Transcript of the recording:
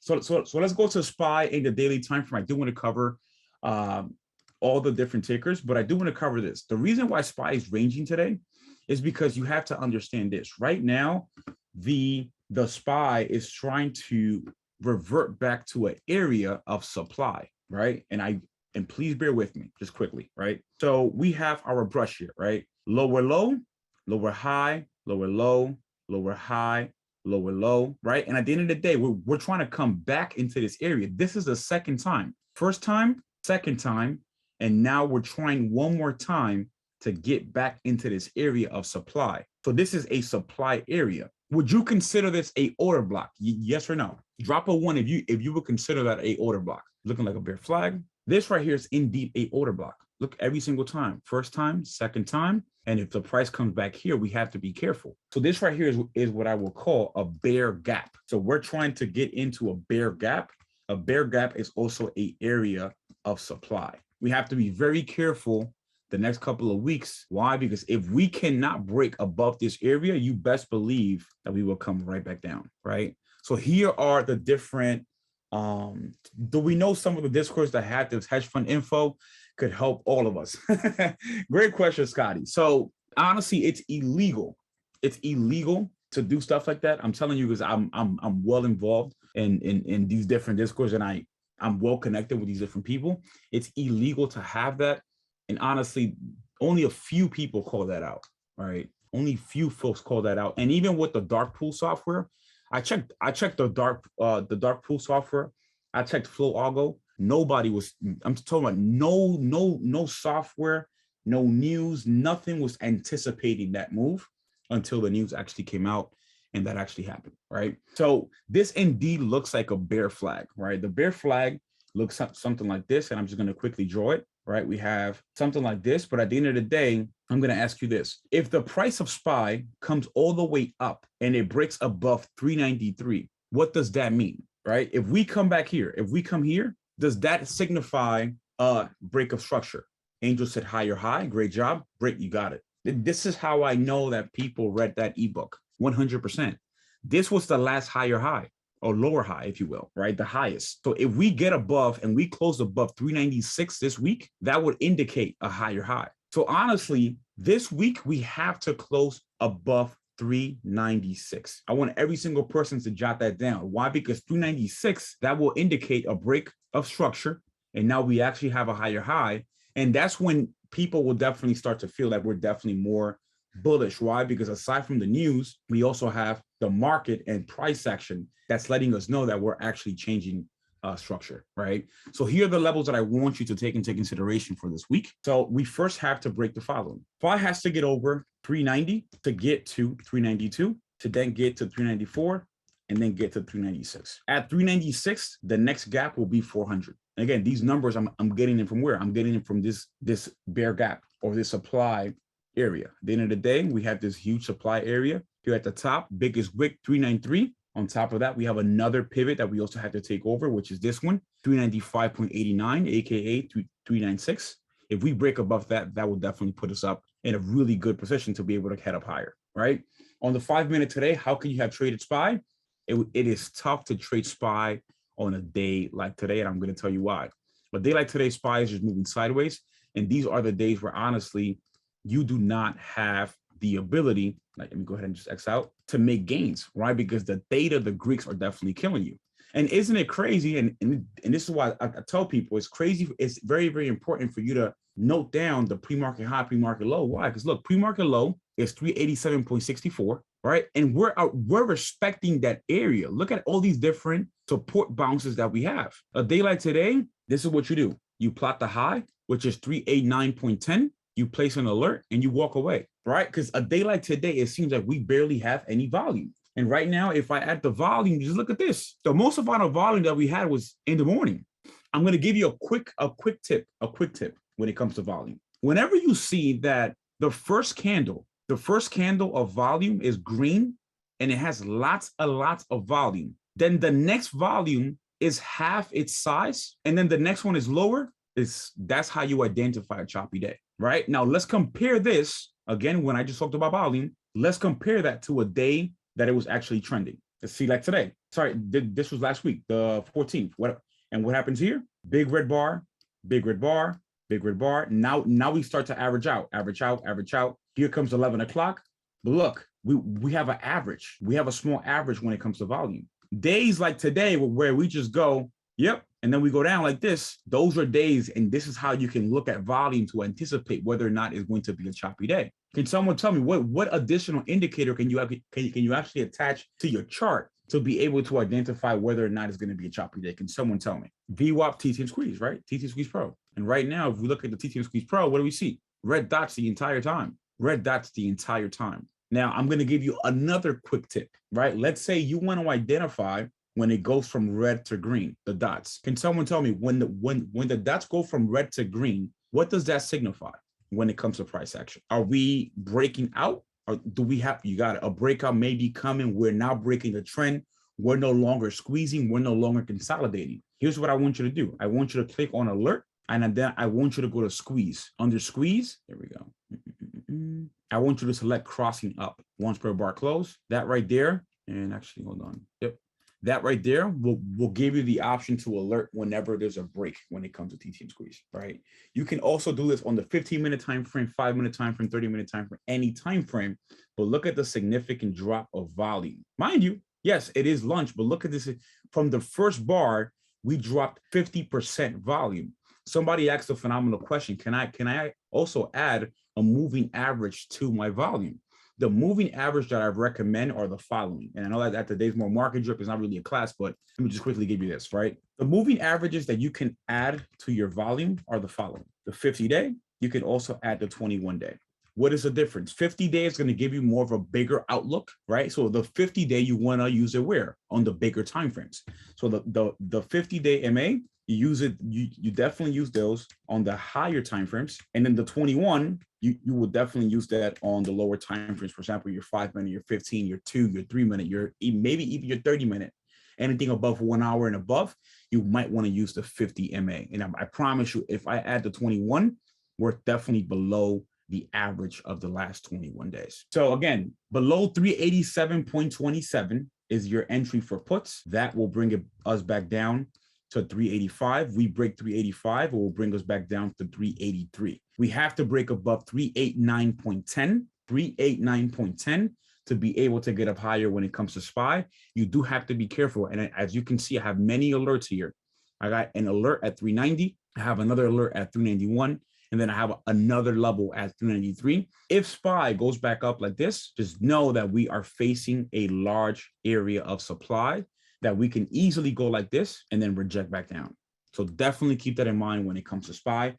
So let's go to SPY in the daily time frame. I do want to cover all the different tickers, but I do want to cover this. The reason why SPY is ranging today is because you have to understand this. Right now, the SPY is trying to revert back to an area of supply, right? And please bear with me just quickly, right? So we have our brush here, right? Lower low, lower high, lower low, lower high, lower low, right? And at the end of the day, we're trying to come back into this area. This is the second time. First time, second time, and now we're trying one more time to get back into this area of supply. So this is a supply area. Would you consider this a order block? Yes or no? Drop a 1 if you would consider that a order block. Looking like a bear flag. This right here is indeed a order block. Look, every single time. First time, second time. And if the price comes back here, we have to be careful. So this right here is what I will call a bear gap. So we're trying to get into a bear gap. A bear gap is also an area of supply. We have to be very careful the next couple of weeks. Why? Because if we cannot break above this area, you best believe that we will come right back down, right? So here are the different, do we know some of the discourse that had this hedge fund info could help all of us? Great question, Scotty. So honestly, it's illegal. It's illegal to do stuff like that. I'm telling you, because I'm well involved in these different discourse, and I'm well connected with these different people. It's illegal to have that. And honestly, only a few people call that out, right? Only few folks call that out. And even with the dark pool software, I checked the dark pool software. I checked Flow Algo. Nobody was, I'm talking about no software, no news, nothing was anticipating that move until the news actually came out and that actually happened, right? So this indeed looks like a bear flag, right? The bear flag looks something like this, and I'm just going to quickly draw it, right? We have something like this, but at the end of the day, I'm going to ask you this. If the price of SPY comes all the way up and it breaks above 393, what does that mean, right? If we come back here, if we come here, does that signify a break of structure? Angel said higher high. Great job. Great. You got it. This is how I know that people read that ebook 100%. This was the last higher high, or lower high, if you will, right? The highest. So if we get above and we close above 396 this week, that would indicate a higher high. So honestly, this week we have to close above 396. I want every single person to jot that down. Why? Because 396, that will indicate a break of structure. And now we actually have a higher high. And that's when people will definitely start to feel that we're definitely more bullish. Why? Because aside from the news, we also have the market and price action that's letting us know that we're actually changing structure, right? So here are the levels that I want you to take into consideration for this week. So we first have to break the following. SPY has to get over 390 to get to 392, to then get to 394, and then get to 396. At 396, the next gap will be 400. And again, these numbers, I'm getting them from where? I'm getting them from this bear gap or this supply area. At the end of the day, we have this huge supply area here at the top, biggest wick 393. On top of that, we have another pivot that we also have to take over, which is this one, 395.89, aka 396. If we break above that, that will definitely put us up in a really good position to be able to head up higher, right? On the 5 minute today, how can you have traded SPY? It is tough to trade SPY on a day like today, and I'm going to tell you why. A day like today, SPY is just moving sideways, and these are the days where honestly, you do not have the ability, like, let me go ahead and just X out, to make gains, right? Because the data, the Greeks are definitely killing you. And isn't it crazy? And this is why I tell people it's crazy. It's very, very important for you to note down the pre-market high, pre-market low. Why? Because look, pre-market low is 387.64, right? And we're respecting that area. Look at all these different support bounces that we have. A day like today, this is what you do. You plot the high, which is 389.10. You place an alert and you walk away, right? Because a day like today, it seems like we barely have any volume. And right now, if I add the volume, just look at this. The most amount of volume that we had was in the morning. I'm going to give you a quick tip when it comes to volume. Whenever you see that the first candle of volume is green and it has lots of volume, then the next volume is half its size. And then the next one is lower. That's how you identify a choppy day, right? Now, let's compare this again. When I just talked about volume, let's compare that to a day that it was actually trending. Let's see, like today. sorry, this was last week, the 14th. What happens here? Big red bar, big red bar, big red bar. Now we start to average out. Here comes 11 o'clock. But look, we have an average. We have a small average when it comes to volume. Days like today where we just go, yep, and then we go down like this, those are days, and this is how you can look at volume to anticipate whether or not it's going to be a choppy day. Can someone tell me what additional indicator can you actually attach to your chart to be able to identify whether or not it's going to be a choppy day? Can someone tell me? VWAP TTM Squeeze, right? TTM Squeeze Pro. And right now, if we look at the TTM Squeeze Pro, what do we see? Red dots the entire time. Red dots the entire time. Now, I'm going to give you another quick tip, right? Let's say you want to identify when it goes from red to green, the dots. Can someone tell me when the dots go from red to green, what does that signify when it comes to price action? Are we breaking out? Or do we have, you got it, a breakout may be coming. We're now breaking the trend. We're no longer squeezing. We're no longer consolidating. Here's what I want you to do. I want you to click on alert, and then I want you to go to squeeze. Under squeeze, there we go. I want you to select crossing up once per bar close. That right there, and actually, hold on. Yep. That right there will give you the option to alert whenever there's a break when it comes to TTM Squeeze, right? You can also do this on the 15-minute time frame, 5-minute time frame, 30-minute time frame, any time frame. But look at the significant drop of volume. Mind you, yes, it is lunch, but look at this. From the first bar, we dropped 50% volume. Somebody asked a phenomenal question. Can I also add a moving average to my volume? The moving average that I recommend are the following. And I know that today's more market drip is not really a class, but let me just quickly give you this, right? The moving averages that you can add to your volume are the following. The 50-day, you can also add the 21-day. What is the difference? 50-day is going to give you more of a bigger outlook, right? So the 50-day, you want to use it where? On the bigger timeframes. So the 50-day MA, you use it, you definitely use those on the higher timeframes. And then the 21, you will definitely use that on the lower timeframes. For example, your 5-minute, your 15, your 2, your 3-minute, your maybe even your 30-minute. Anything above 1 hour and above, you might want to use the 50 MA. And I promise you, if I add the 21, we're definitely below the average of the last 21 days. So again, below 387.27 is your entry for puts. That will bring us back down to 385. We break 385, it will bring us back down to 383. We have to break above 389.10 to be able to get up higher when it comes to SPY. You do have to be careful. And as you can see, I have many alerts here. I got an alert at 390. I have another alert at 391. And then I have another level at 393. If SPY goes back up like this, just know that we are facing a large area of supply that we can easily go like this and then reject back down. So definitely keep that in mind when it comes to SPY.